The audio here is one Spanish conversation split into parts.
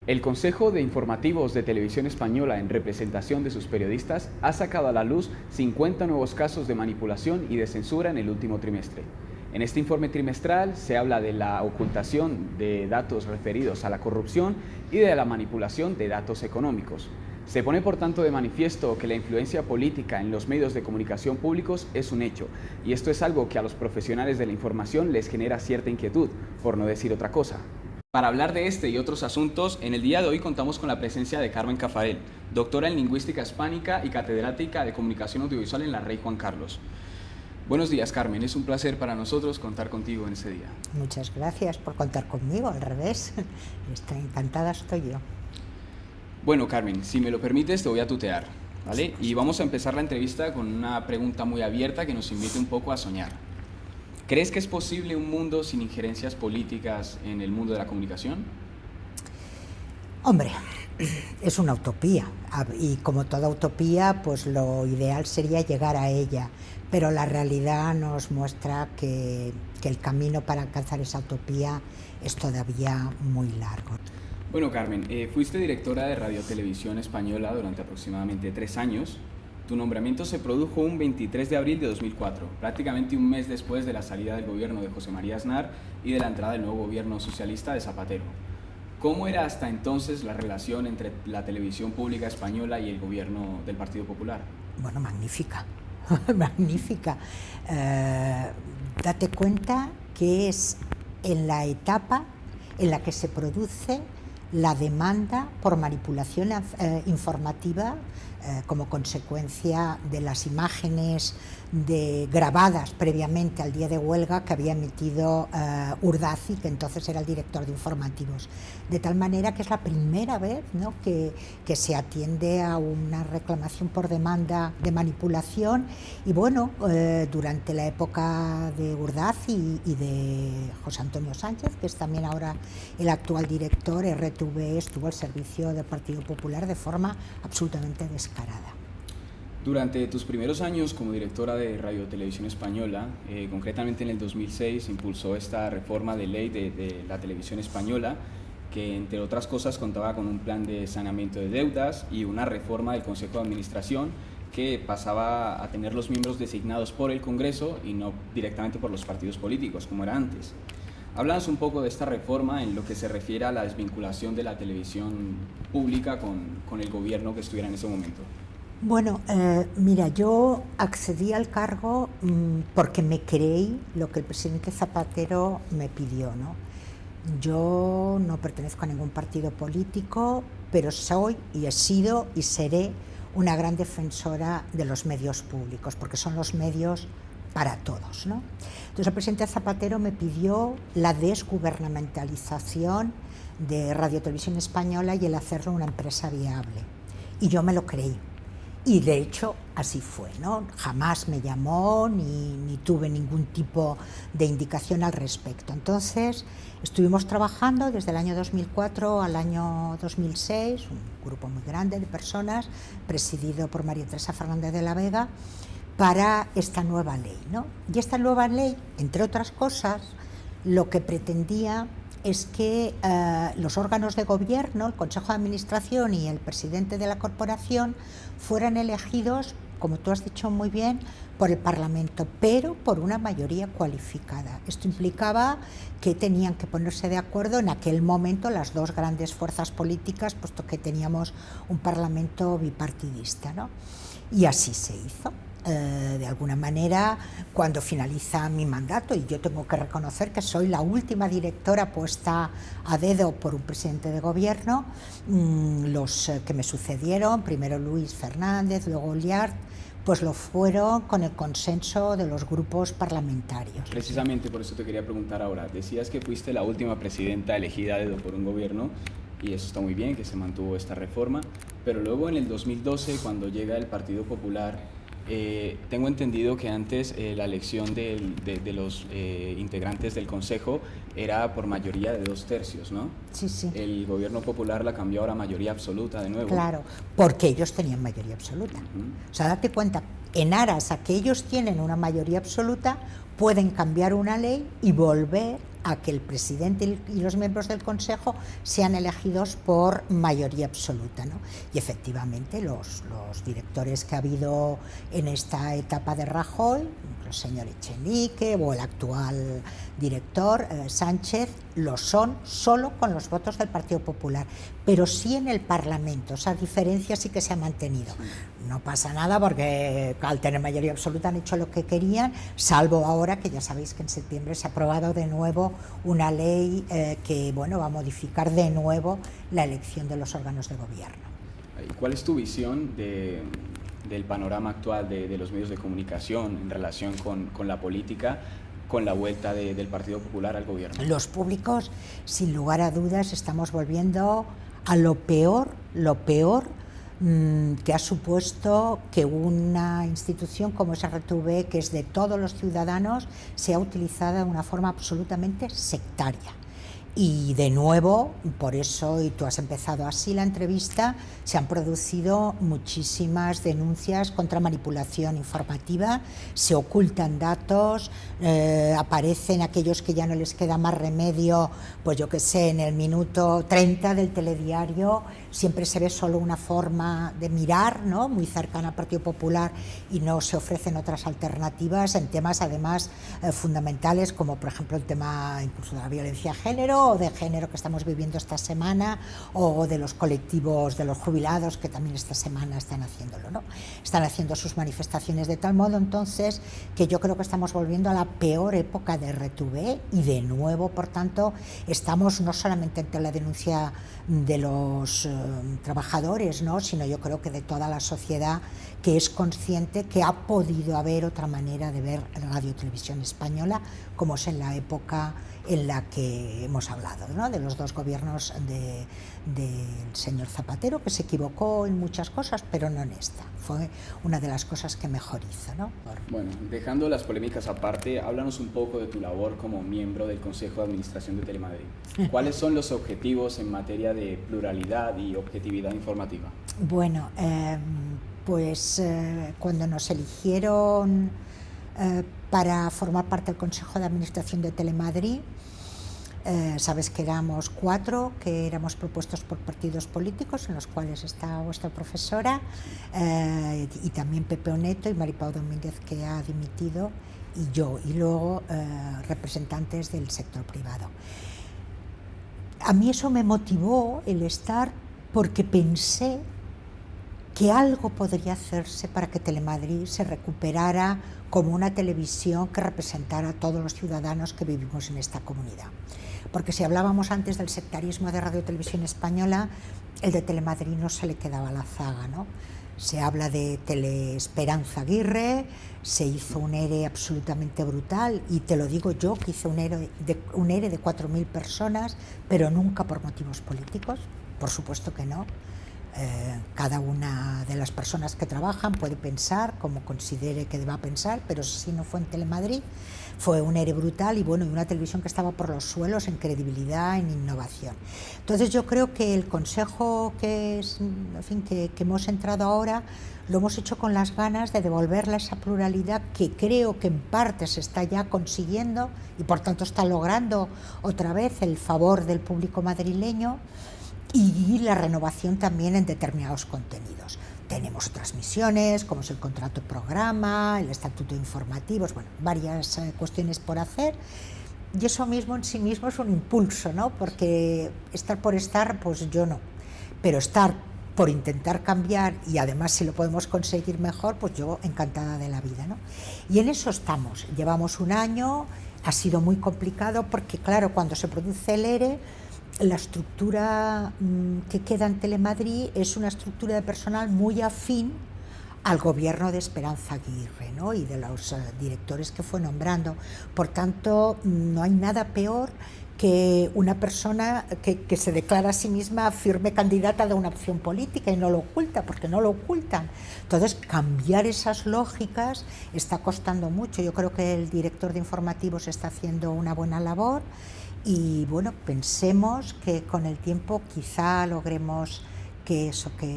El Consejo de Informativos de Televisión Española, en representación de sus periodistas, ha sacado a la luz 50 nuevos casos de manipulación y de censura en el último trimestre. En este informe trimestral se habla de la ocultación de datos referidos a la corrupción y de la manipulación de datos económicos. Se pone por tanto de manifiesto que la influencia política en los medios de comunicación públicos es un hecho, y esto es algo que a los profesionales de la información les genera cierta inquietud, por no decir otra cosa. Para hablar de este y otros asuntos, en el día de hoy contamos con la presencia de Carmen Cafarel, doctora en Lingüística Hispánica y catedrática de Comunicación Audiovisual en la Rey Juan Carlos. Buenos días, Carmen, es un placer para nosotros contar contigo en este día. Muchas gracias por contar conmigo, al revés, encantada estoy yo. Bueno, Carmen, si me lo permites te voy a tutear, ¿vale? Y vamos a empezar la entrevista con una pregunta muy abierta que nos invite un poco a soñar. ¿Crees que es posible un mundo sin injerencias políticas en el mundo de la comunicación? Hombre, es una utopía y como toda utopía, pues lo ideal sería llegar a ella, pero la realidad nos muestra que el camino para alcanzar esa utopía es todavía muy largo. Bueno, Carmen, fuiste directora de Radio Televisión Española durante aproximadamente 3 años. Tu nombramiento se produjo un 23 de abril de 2004, prácticamente un mes después de la salida del gobierno de José María Aznar y de la entrada del nuevo gobierno socialista de Zapatero. ¿Cómo era hasta entonces la relación entre la televisión pública española y el gobierno del Partido Popular? Bueno, magnífica, magnífica. Date cuenta que es en la etapa en la que se produce la demanda por manipulación informativa como consecuencia de las imágenes grabadas previamente al día de huelga que había emitido Urdaci, que entonces era el director de informativos. De tal manera que es la primera vez, ¿no?, que se atiende a una reclamación por demanda de manipulación. Y bueno, durante la época de Urdaci y de José Antonio Sánchez, que es también ahora el actual director, RTV estuvo al servicio del Partido Popular de forma absolutamente descarada. Durante tus primeros años como directora de Radio Televisión Española, concretamente en el 2006, impulsó esta reforma de ley de la televisión española, que entre otras cosas contaba con un plan de saneamiento de deudas y una reforma del Consejo de Administración que pasaba a tener los miembros designados por el Congreso y no directamente por los partidos políticos, como era antes. Háblanos un poco de esta reforma en lo que se refiere a la desvinculación de la televisión pública con el gobierno que estuviera en ese momento. Bueno, mira, yo accedí al cargo porque me creí lo que el presidente Zapatero me pidió, ¿no? Yo no pertenezco a ningún partido político, pero soy y he sido y seré una gran defensora de los medios públicos, porque son los medios para todos, ¿no? Entonces el presidente Zapatero me pidió la desgubernamentalización de Radio Televisión Española y el hacerlo una empresa viable. Y yo me lo creí. Y de hecho así fue, ¿no? Jamás me llamó ni tuve ningún tipo de indicación al respecto. Entonces estuvimos trabajando desde el año 2004 al año 2006, un grupo muy grande de personas, presidido por María Teresa Fernández de la Vega, para esta nueva ley, ¿no? Y esta nueva ley, entre otras cosas, lo que pretendía es que los órganos de gobierno, el Consejo de Administración y el presidente de la corporación fueran elegidos, como tú has dicho muy bien, por el Parlamento, pero por una mayoría cualificada. Esto implicaba que tenían que ponerse de acuerdo en aquel momento las dos grandes fuerzas políticas, puesto que teníamos un Parlamento bipartidista, ¿no? Y así se hizo. De alguna manera, cuando finaliza mi mandato, y yo tengo que reconocer que soy la última directora puesta a dedo por un presidente de gobierno, los que me sucedieron, primero Luis Fernández, luego Oliart, pues lo fueron con el consenso de los grupos parlamentarios. Precisamente por eso te quería preguntar ahora. Decías que fuiste la última presidenta elegida a dedo por un gobierno, y eso está muy bien, que se mantuvo esta reforma, pero luego en el 2012, cuando llega el Partido Popular, tengo entendido que antes la elección de los integrantes del Consejo era por mayoría de 2/3, ¿no? Sí, sí. El gobierno popular la cambió ahora a mayoría absoluta de nuevo. Claro, porque ellos tenían mayoría absoluta. O sea, date cuenta, en aras a que ellos tienen una mayoría absoluta, pueden cambiar una ley y volver a que el presidente y los miembros del Consejo sean elegidos por mayoría absoluta, ¿no? Y efectivamente los directores que ha habido en esta etapa de Rajoy, el señor Echenique o el actual director Sánchez, lo son solo con los votos del Partido Popular, pero sí en el Parlamento. Esa diferencia sí que se ha mantenido. No pasa nada porque al tener mayoría absoluta han hecho lo que querían, salvo ahora que ya sabéis que en septiembre se ha aprobado de nuevo una ley que va a modificar de nuevo la elección de los órganos de gobierno. ¿Cuál es tu visión del panorama actual de los medios de comunicación en relación con la política, con la vuelta del Partido Popular al gobierno? Los públicos, sin lugar a dudas, estamos volviendo a lo peor que ha supuesto que una institución como es RTV, que es de todos los ciudadanos, sea utilizada de una forma absolutamente sectaria. Y de nuevo, por eso, y tú has empezado así la entrevista, se han producido muchísimas denuncias contra manipulación informativa, se ocultan datos, aparecen aquellos que ya no les queda más remedio, pues yo qué sé, en el minuto 30 del telediario siempre se ve solo una forma de mirar, ¿no?, muy cercana al Partido Popular, y no se ofrecen otras alternativas en temas además fundamentales, como por ejemplo el tema incluso de la violencia de género o de género que estamos viviendo esta semana, o de los colectivos de los jubilados que también esta semana están haciéndolo, ¿no? Están haciendo sus manifestaciones de tal modo entonces que yo creo que estamos volviendo a la peor época de RTV, y de nuevo, por tanto, estamos no solamente ante la denuncia de los trabajadores, ¿no?, sino yo creo que de toda la sociedad, que es consciente que ha podido haber otra manera de ver Radio y Televisión Española, como es en la época en la que hemos hablado, ¿no?, de los dos gobiernos del señor Zapatero, que se equivocó en muchas cosas, pero no en esta. Fue una de las cosas que mejor hizo, ¿no? Bueno, dejando las polémicas aparte, háblanos un poco de tu labor como miembro del Consejo de Administración de Telemadrid. ¿Cuáles son los objetivos en materia de pluralidad y objetividad informativa? Bueno, cuando nos eligieron para formar parte del Consejo de Administración de Telemadrid, sabes que éramos 4, que éramos propuestos por partidos políticos, en los cuales está vuestra profesora, y también Pepe Oneto y Maripau Domínguez, que ha dimitido, y yo, y luego representantes del sector privado. A mí eso me motivó el estar, porque pensé que algo podría hacerse para que Telemadrid se recuperara como una televisión que representara a todos los ciudadanos que vivimos en esta comunidad. Porque si hablábamos antes del sectarismo de Radio y Televisión Española, el de Telemadrid no se le quedaba a la zaga, ¿no? Se habla de Teleesperanza Aguirre, se hizo un ERE absolutamente brutal, y te lo digo yo, que hice un ERE de 4.000 personas, pero nunca por motivos políticos, por supuesto que no. Cada una de las personas que trabajan puede pensar como considere que deba pensar, pero si no fue en Telemadrid, fue un ERE brutal, y bueno, y una televisión que estaba por los suelos en credibilidad, en innovación. Entonces yo creo que el consejo que hemos entrado ahora lo hemos hecho con las ganas de devolverle esa pluralidad que creo que en parte se está ya consiguiendo, y por tanto está logrando otra vez el favor del público madrileño, y la renovación también en determinados contenidos. Tenemos otras misiones, como es el contrato programa, el estatuto de informativos, bueno, varias cuestiones por hacer, y eso mismo en sí mismo es un impulso, ¿no? Porque estar por estar, pues yo no, pero estar por intentar cambiar, y además si lo podemos conseguir mejor, pues yo encantada de la vida, ¿no? Y en eso estamos. Llevamos un año, ha sido muy complicado porque claro, cuando se produce el ERE, la estructura que queda en Telemadrid es una estructura de personal muy afín al gobierno de Esperanza Aguirre, ¿no?, y de los directores que fue nombrando. Por tanto, no hay nada peor que una persona que se declara a sí misma firme candidata de una opción política y no lo oculta, porque no lo ocultan. Entonces, cambiar esas lógicas está costando mucho. Yo creo que el director de informativos está haciendo una buena labor, y bueno, pensemos que con el tiempo quizá logremos que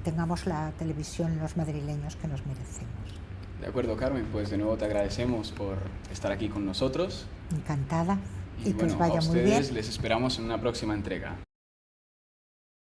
tengamos la televisión los madrileños que nos merecemos. De acuerdo, Carmen, pues de nuevo te agradecemos por estar aquí con nosotros. Encantada. Y que bueno, os vaya a muy bien. ustedes les esperamos en una próxima entrega.